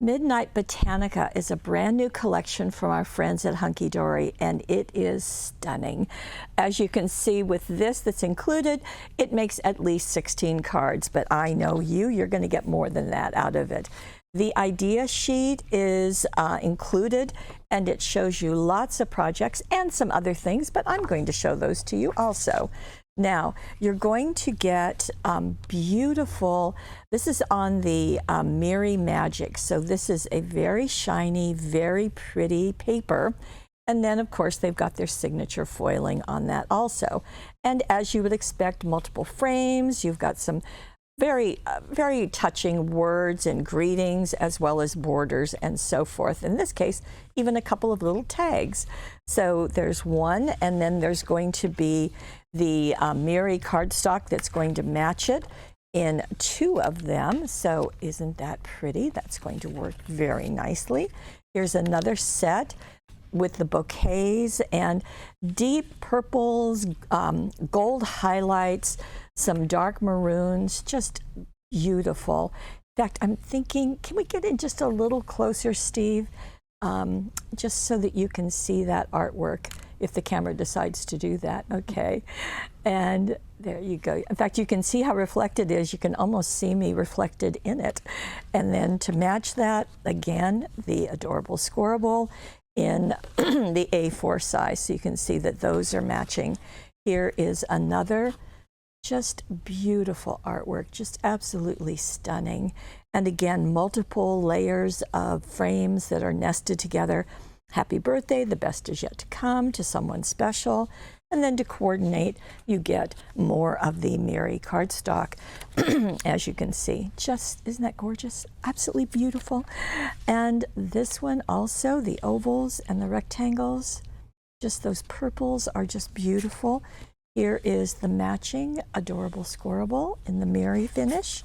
Midnight Botanica is a brand new collection from our friends at Hunkydory, and it is stunning. As you can see with this that's included, it makes at least 16 cards, but I know you're going to get more than that out of it. The idea sheet is included, and it shows you lots of projects and some other things, but I'm going to show those to you also. Now, you're going to get beautiful, this is on the Miri Magic, so this is a very shiny, very pretty paper. And then, of course, they've got their signature foiling on that also. And as you would expect, multiple frames, you've got some very touching words and greetings, as well as borders and so forth. In this case, even a couple of little tags. So there's one, and then there's going to be the Miri cardstock that's going to match it in two of them. So isn't that pretty? That's going to work very nicely. Here's another set with the bouquets and deep purples, gold highlights, some dark maroons, just beautiful. In fact, I'm thinking, can we get in just a little closer, Steve? Just so that you can see that artwork if the camera decides to do that. Okay, and there you go. In fact, you can see how reflected it is. You can almost see me reflected in it. And then to match that, again, the adorable scoreable in the A4 size, so you can see that those are matching. Here is another just beautiful artwork, just absolutely stunning. And again, multiple layers of frames that are nested together. Happy birthday, the best is yet to come, to someone special. And then to coordinate, you get more of the Miri cardstock, as you can see. Just, isn't that gorgeous? Absolutely beautiful. And this one also, the ovals and the rectangles, just those purples are just beautiful. Here is the matching adorable scoreable in the Miri finish,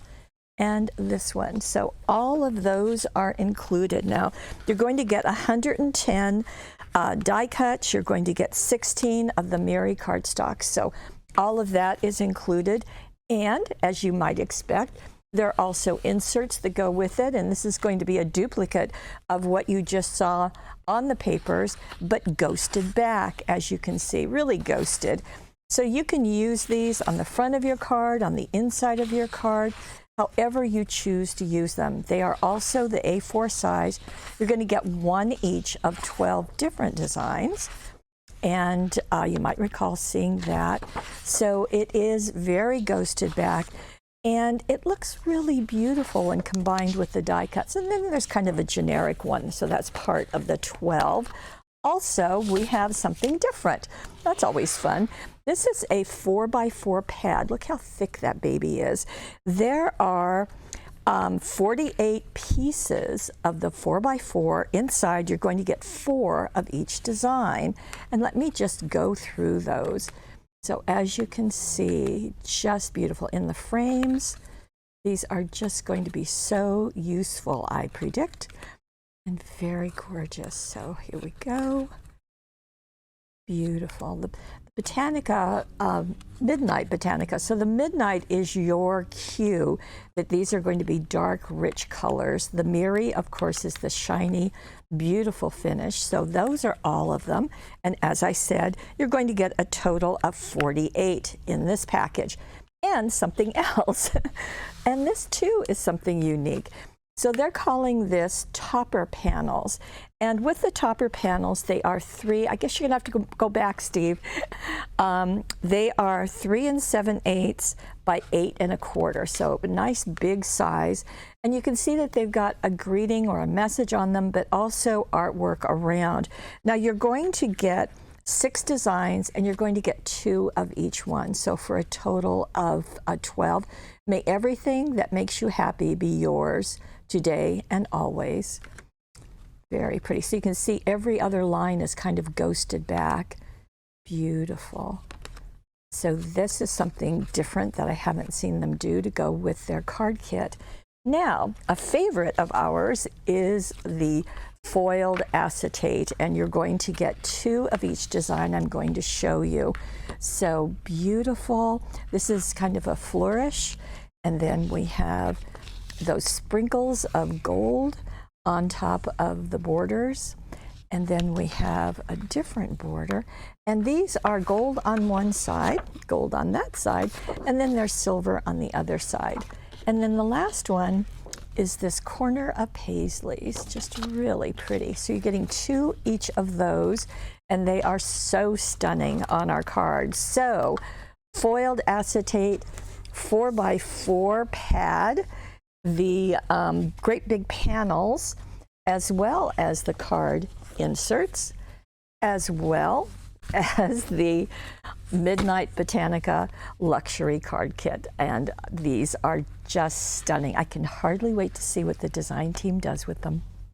and this one. So all of those are included. Now, you're going to get 110 die cuts. You're going to get 16 of the Miri cardstock. So all of that is included. And as you might expect, there are also inserts that go with it. And this is going to be a duplicate of what you just saw on the papers, but ghosted back, as you can see, really ghosted. So you can use these on the front of your card, on the inside of your card, however you choose to use them. They are also the A4 size. You're going to get one each of 12 different designs. And you might recall seeing that. So it is very ghosted back. And it looks really beautiful when combined with the die cuts. And then there's kind of a generic one. So that's part of the 12. Also, we have something different. That's always fun. This is a 4x4 pad. Look how thick that baby is. There are 48 pieces of the 4x4. Inside, you're going to get 4 of each design. And let me just go through those. So as you can see, just beautiful. In the frames, these are just going to be so useful, I predict. And very gorgeous. So here we go. Beautiful. The Botanica, Midnight Botanica. So the Midnight is your cue that these are going to be dark, rich colors. The Miri, of course, is the shiny, beautiful finish. So those are all of them. And as I said, you're going to get a total of 48 in this package. And something else. And this, too, is something unique. So they're calling this topper panels. And with the topper panels, they are 3, I guess you're gonna have to go back, Steve. They are 3 7/8 by 8 1/4. So a nice big size. And you can see that they've got a greeting or a message on them, but also artwork around. Now you're going to get 6 designs, and you're going to get 2 of each one. So for a total of 12. May everything that makes you happy be yours today and always. Very pretty. So you can see every other line is kind of ghosted back. Beautiful. So this is something different that I haven't seen them do to go with their card kit. Now, a favorite of ours is the foiled acetate, and you're going to get 2 of each design I'm going to show you. So beautiful. This is kind of a flourish, and then we have those sprinkles of gold on top of the borders. And then we have a different border. And these are gold on one side, gold on that side, and then there's silver on the other side. And then the last one is this corner of paisleys, just really pretty. So you're getting 2 each of those, and they are so stunning on our cards. So foiled acetate 4x4 pad, the great big panels, as well as the card inserts, as well as the Midnight Botanica luxury card kit. And these are just stunning. I can hardly wait to see what the design team does with them.